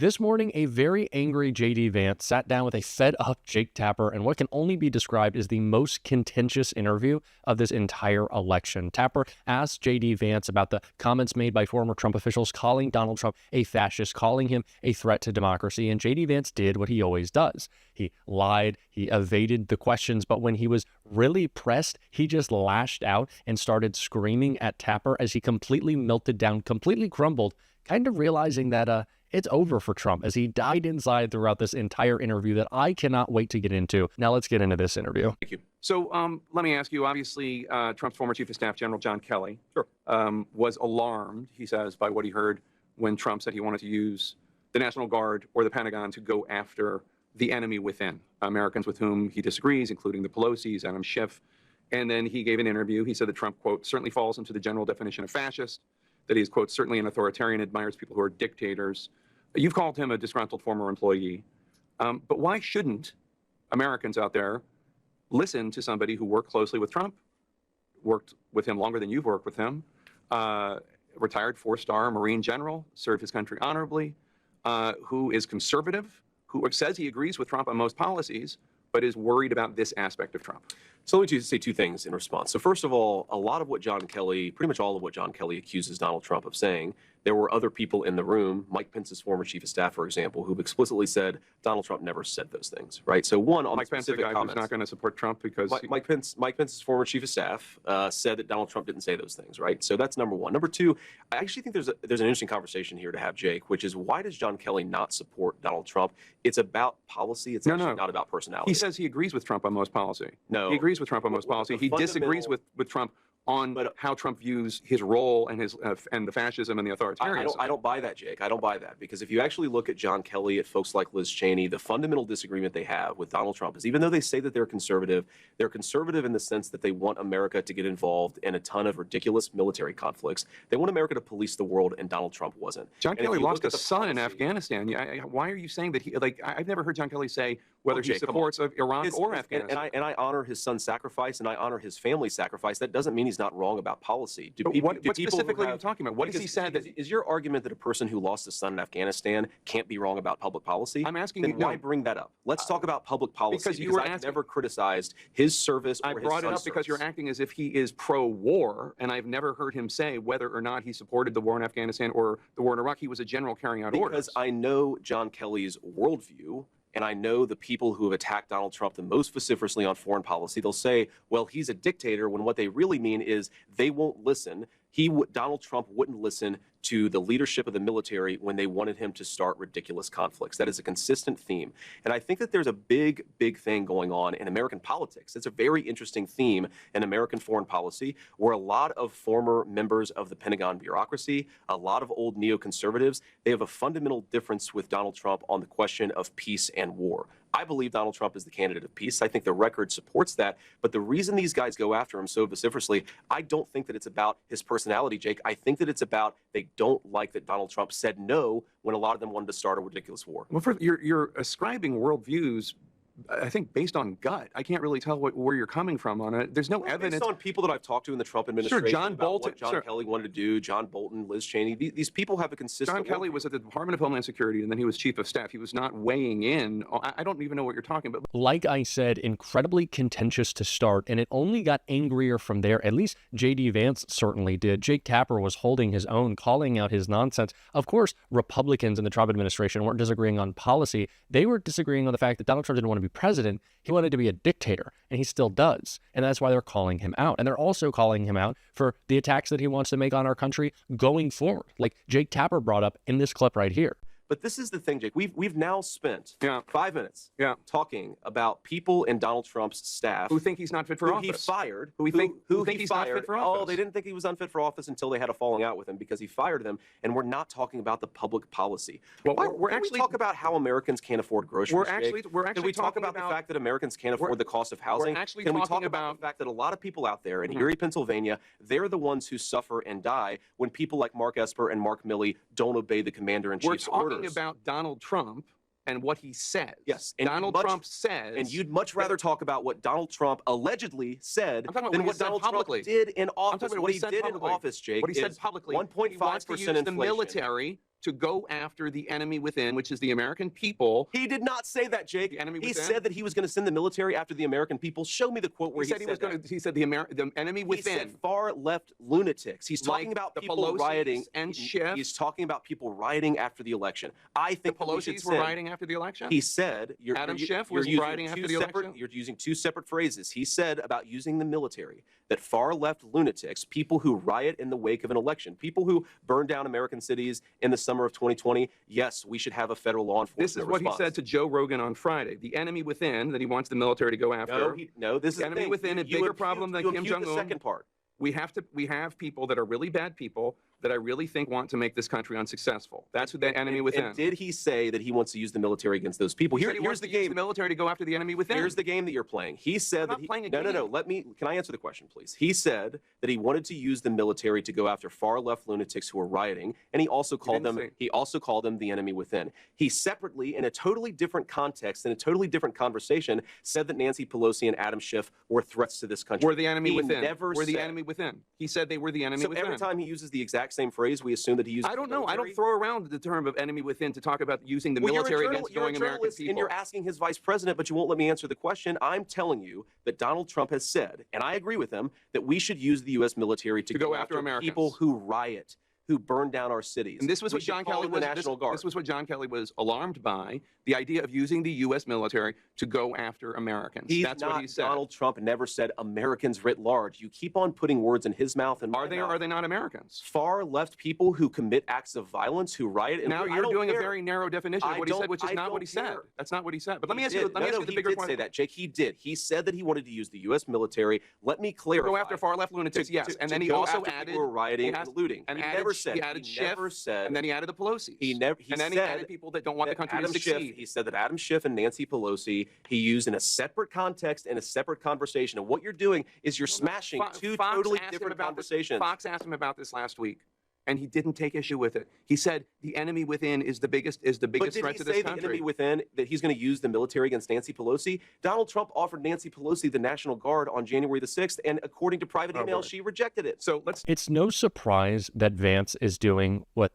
This morning, a very angry JD Vance sat down with a fed-up Jake Tapper and what can only be described as the most contentious interview of this entire election. Tapper asked JD Vance about the comments made by former Trump officials calling Donald Trump a fascist, calling him a threat to democracy, and JD Vance did what he always does. He lied, he evaded the questions, but when he was really pressed, he just lashed out and started screaming at Tapper as he completely melted down, completely crumbled, kind of realizing that it's over for Trump as he died inside throughout this entire interview that I cannot wait to get into. Now let's get into this interview. Thank you. So let me ask you, obviously, Trump's former chief of staff, General John Kelly, was alarmed, he says, by what he heard when Trump said he wanted to use the National Guard or the Pentagon to go after the enemy within, Americans with whom he disagrees, including the Pelosi's, Adam Schiff. And then he gave an interview. He said that Trump, quote, certainly falls into the general definition of fascist, that he is, quote, certainly an authoritarian, admires people who are dictators. You've called him a disgruntled former employee, but why shouldn't Americans out there listen to somebody who worked closely with Trump, worked with him longer than you've worked with him, retired four-star Marine general, served his country honorably, who is conservative, who says he agrees with Trump on most policies, but is worried about this aspect of Trump? So let me just say two things in response. So first of all, a lot of what John Kelly, pretty much all of what John Kelly accuses Donald Trump of saying, there were other people in the room, Mike Pence's former chief of staff, for example, who've explicitly said Donald Trump never said those things, right? So one, on Mike Pence, the guy who's not going to support Trump because... Mike Pence's former chief of staff said that Donald Trump didn't say those things, right? So that's number one. Number two, I actually think there's an interesting conversation here to have, Jake, which is why does John Kelly not support Donald Trump? It's about policy. It's actually not about personality. He says he agrees with Trump on most policy. No. He agrees with Trump on most policy. He disagrees with Trump on how Trump views his role and his and the fascism and the authoritarianism. I don't buy that, Jake. I don't buy that, because if you actually look at John Kelly, at folks like Liz Cheney, the fundamental disagreement they have with Donald Trump is, even though they say that they're conservative in the sense that they want America to get involved in a ton of ridiculous military conflicts. They want America to police the world, and Donald Trump wasn't. John Kelly lost a son in Afghanistan. Why are you saying that he, I've never heard John Kelly say whether he supports of Iraq or Afghanistan. And I honor his son's sacrifice, and I honor his family's sacrifice. That doesn't mean he's not wrong about policy. What specifically are you talking about? What has he said? Is your argument that a person who lost a son in Afghanistan can't be wrong about public policy? I'm asking then you. Why bring that up? Let's talk about public policy, because I've never criticized his service or his son's service. I brought it up because you're acting as if he is pro-war, and I've never heard him say whether or not he supported the war in Afghanistan or the war in Iraq. He was a general carrying out orders. Because I know John Kelly's worldview, and I know the people who have attacked Donald Trump the most vociferously on foreign policy. They'll say, well, he's a dictator, when what they really mean is they won't listen. Donald Trump wouldn't listen to the leadership of the military when they wanted him to start ridiculous conflicts. That is a consistent theme. And I think that there's a big, big thing going on in American politics. It's a very interesting theme in American foreign policy, where a lot of former members of the Pentagon bureaucracy, a lot of old neoconservatives, they have a fundamental difference with Donald Trump on the question of peace and war. I believe Donald Trump is the candidate of peace. I think the record supports that. But the reason these guys go after him so vociferously, I don't think that it's about his personality, Jake. I think that it's about they don't like that Donald Trump said no when a lot of them wanted to start a ridiculous war. Well, you're ascribing worldviews, I think, based on gut. I can't really tell where you're coming from on it. There's no evidence. Based on people that I've talked to in the Trump administration, sure, John Bolton, what John Kelly wanted to do, John Bolton, Liz Cheney, these people have a consistent... John Kelly was at the Department of Homeland Security, and then he was chief of staff. He was not weighing in. I don't even know what you're talking about. Like I said, incredibly contentious to start, and it only got angrier from there. At least JD Vance certainly did. Jake Tapper was holding his own, calling out his nonsense. Of course, Republicans in the Trump administration weren't disagreeing on policy. They were disagreeing on the fact that Donald Trump didn't want to be president. He wanted to be a dictator, and he still does. And that's why they're calling him out. And they're also calling him out for the attacks that he wants to make on our country going forward, like Jake Tapper brought up in this clip right here. But this is the thing, Jake. We've now spent 5 minutes talking about people in Donald Trump's staff who think he's not fit for office. He fired. Who think he's not fit for office. Oh, they didn't think he was unfit for office until they had a falling out with him because he fired them. And we're not talking about the public policy. Well, can we talk about how Americans can't afford groceries? Can we talk about the fact that Americans can't afford the cost of housing? Can we talk about the fact that a lot of people out there in Erie, Pennsylvania, they're the ones who suffer and die when people like Mark Esper and Mark Milley don't obey the commander-in-chief's orders? We're talking about Donald Trump and what he says. Yes. And Donald Trump says... And you'd much rather talk about what Donald Trump allegedly said than what Donald Trump did in office. What he did in office, Jake, what he said publicly. 1.5% inflation. The military to go after the enemy within, which is the American people. He did not say that, Jake. The enemy He within? said that he was going to send the military after the American people. Show me the quote where He said he was that. going to. He said the enemy He within. said far-left lunatics. He's talking Like about the people Pelosi's rioting. and Schiff. He's talking about people rioting after the election. I The think that we should Pelosi's were send- rioting after the election. He said Adam you're, Schiff you're was using rioting after two the separate, election? You're using two separate phrases. He said about using the military that far-left lunatics, people who riot in the wake of an election, people who burn down American cities in the summer of 2020, yes, we should have a federal law enforcement This is what response. he said to Joe Rogan on Friday. The enemy within that he wants the military to go after. No, this is the enemy thing. within a You bigger impute- problem than you Kim impute Jong-un. The second part. We have people that are really bad people that I really think want to make this country unsuccessful. That's who the enemy within. And did he say that he wants to use the military against those people? He said he Here's wants the to use game. the military to go after the enemy within. Here's the game that you're playing. He said I'm that not playing a no. game. Can I answer the question, please? He said that he wanted to use the military to go after far-left lunatics who were rioting, and he also called them the enemy within. He separately, in a totally different context, in a totally different conversation, said that Nancy Pelosi and Adam Schiff were threats to this country. We're the enemy He within. Never We're the said- enemy within. He said they were the enemy So within. every time he uses the exact same phrase, we assume that he uses. I don't the know. I don't military? throw around the term of enemy within to talk about using the Well, military you're a against going American journalist, people. and you're asking his vice president, but you won't let me answer the question. I'm telling you that Donald Trump has said, and I agree with him, that we should use the U.S. military to go after Americans. people who riot, who burn down our cities. And this was We what should John call Kelly them was. the National Guard. This was what John Kelly was alarmed by: the idea of using the U.S. military to go after Americans. That's not what he said. Donald Trump never said Americans writ large. You keep on putting words in his mouth and Are they or are they not Americans? far left people who commit acts of violence, who riot? And Now I you're don't doing care. a very narrow definition of I what he said, don't- which is I not what don't he said. care. That's not what he said. But let me He ask you. did. Let me ask you the bigger he did question. say that, Jake. He did. He said that he wanted to use the U.S. military. Let me clarify. Go after far left lunatics, yes. And then he go also after added people who were rioting he has- and looting. and he added- never said. he added Schiff, never said. and then he added the Pelosi's. He never. He and then said he added people that don't want the that country Adam to succeed. Schiff, he said that Adam Schiff and Nancy Pelosi he used in a separate context in a separate conversation. And what you're doing is you're smashing two Fox totally asked him different about this- conversations. Fox asked him about this last week, and he didn't take issue with it. He said the enemy within is the biggest But threat did to he this say the country. enemy within that he's going to use the military against Nancy Pelosi? Donald Trump offered Nancy Pelosi the National Guard on January the 6th, and according to private email, word. she rejected it. So let's. It's no surprise that Vance is doing what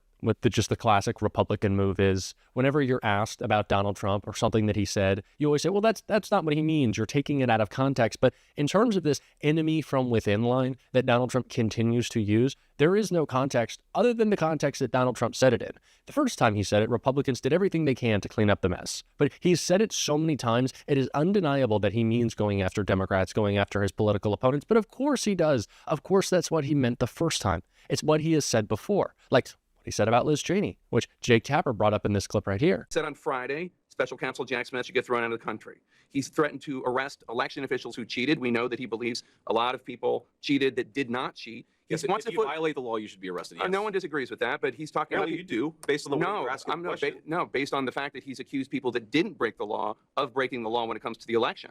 just the classic Republican move is. Whenever you're asked about Donald Trump or something that he said, you always say, well, that's not what he means. You're taking it out of context. But in terms of this enemy from within line that Donald Trump continues to use, there is no context other than the context that Donald Trump said it in. The first time he said it, Republicans did everything they can to clean up the mess. But he's said it so many times, it is undeniable that he means going after Democrats, going after his political opponents. But of course he does. Of course that's what he meant the first time. It's what he has said before. Like he said about Liz Cheney, which Jake Tapper brought up in this clip right here. Said on Friday, Special Counsel Jack Smith should get thrown out of the country. He's threatened to arrest election officials who cheated. We know that he believes a lot of people cheated that did not cheat. Yes, He wants if to you put. violate the law, you should be arrested. Yes. No one disagrees with that, but he's talking Apparently about. you do, based on the way No, you're asking I'm the not. question. Based on the fact that he's accused people that didn't break the law of breaking the law when it comes to the election.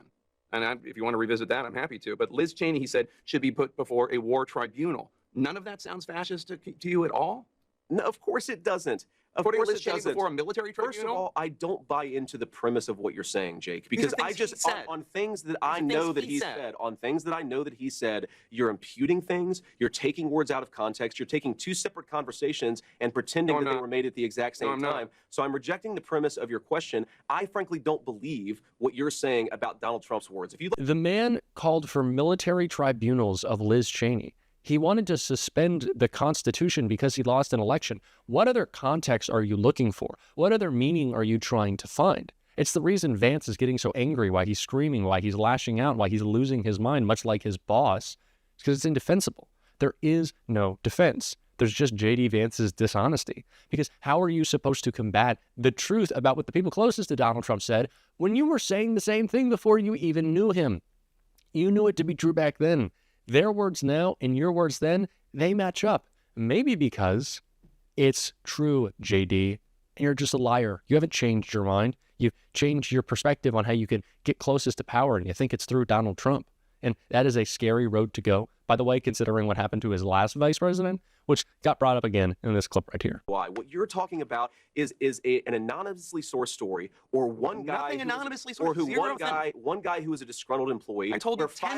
And if you want to revisit that, I'm happy to. But Liz Cheney, he said, should be put before a war tribunal. None of that sounds fascist to you at all? No, of course it doesn't. Of Putting course Liz it Cheney doesn't. before a military First tribunal? of all, I don't buy into the premise of what you're saying, Jake, because are I things just he said. on things that I things know that he he said. said, on things that I know that he said, you're imputing things, you're taking words out of context, you're taking two separate conversations and pretending No, I'm that they not. were made at the exact No, same I'm not. time. So I'm rejecting the premise of your question. I frankly don't believe what you're saying about Donald Trump's words. If you The man called for military tribunals of Liz Cheney. He wanted to suspend the Constitution because he lost an election. What other context are you looking for? What other meaning are you trying to find? It's the reason Vance is getting so angry, why he's screaming, why he's lashing out, why he's losing his mind, much like his boss. It's because it's indefensible. There is no defense. There's just JD Vance's dishonesty. Because how are you supposed to combat the truth about what the people closest to Donald Trump said when you were saying the same thing before you even knew him? You knew it to be true back then. Their words now and your words then, they match up. Maybe because it's true, JD, and you're just a liar. You haven't changed your mind. You've changed your perspective on how you can get closest to power, and you think it's through Donald Trump. And that is a scary road to go, by the way, considering what happened to his last vice president, which got brought up again in this clip right here. Why? What you're talking about is an anonymously sourced story, or one guy Nothing anonymously sourced. or who Zero one guy who was a disgruntled employee. I told where you 10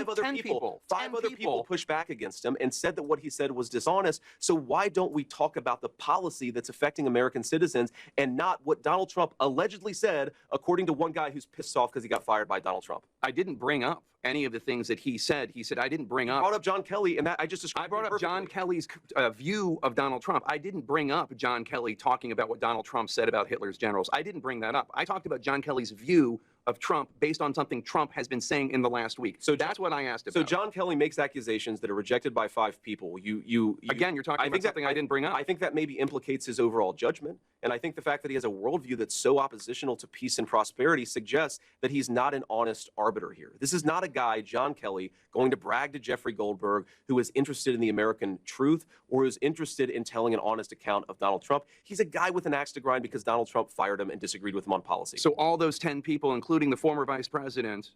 five other people pushed back against him and said that what he said was dishonest. So why don't we talk about the policy that's affecting American citizens and not what Donald Trump allegedly said, according to one guy who's pissed off because he got fired by Donald Trump? I didn't bring up any of the things that he said. He said I didn't bring up. Brought up John Kelly, and that I just described. I brought up John Kelly's view of Donald Trump. I didn't bring up John Kelly talking about what Donald Trump said about Hitler's generals. I didn't bring that up. I talked about John Kelly's view of Trump based on something Trump has been saying in the last week. So that's what I asked about. So John Kelly makes accusations that are rejected by 5 people. Again, you're talking about something I didn't bring up. I think that maybe implicates his overall judgment. And I think the fact that he has a worldview that's so oppositional to peace and prosperity suggests that he's not an honest arbiter here. This is not a guy, John Kelly, going to brag to Jeffrey Goldberg, who is interested in the American truth or who's interested in telling an honest account of Donald Trump. He's a guy with an axe to grind because Donald Trump fired him and disagreed with him on policy. So all those 10 people, including the former vice president,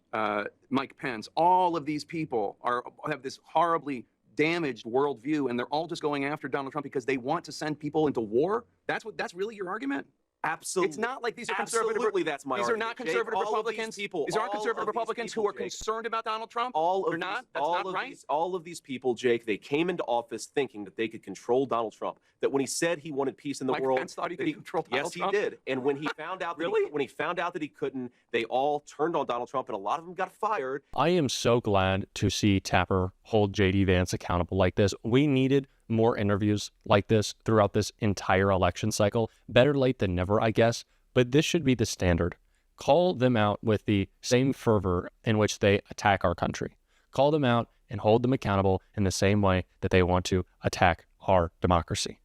Mike Pence, all of these people have this horribly damaged worldview, and they're all just going after Donald Trump because they want to send people into war? That's really your argument? Absolutely. It's not like these are conservative. Absolutely, that's my argument. These are not conservative Jake, Republicans. These aren't conservative Republicans who are concerned about Donald Trump. They're not. That's not right. All of these people, Jake, they came into office thinking that they could control Donald Trump. That when he said he wanted peace in the world, Pence thought he could control Donald Trump. Yes, he did. And when he found out, when he found out that he couldn't, they all turned on Donald Trump, and a lot of them got fired. I am so glad to see Tapper hold JD Vance accountable like this. We needed more interviews like this throughout this entire election cycle. Better late than never, I guess. But this should be the standard. Call them out with the same fervor in which they attack our country. Call them out and hold them accountable in the same way that they want to attack our democracy.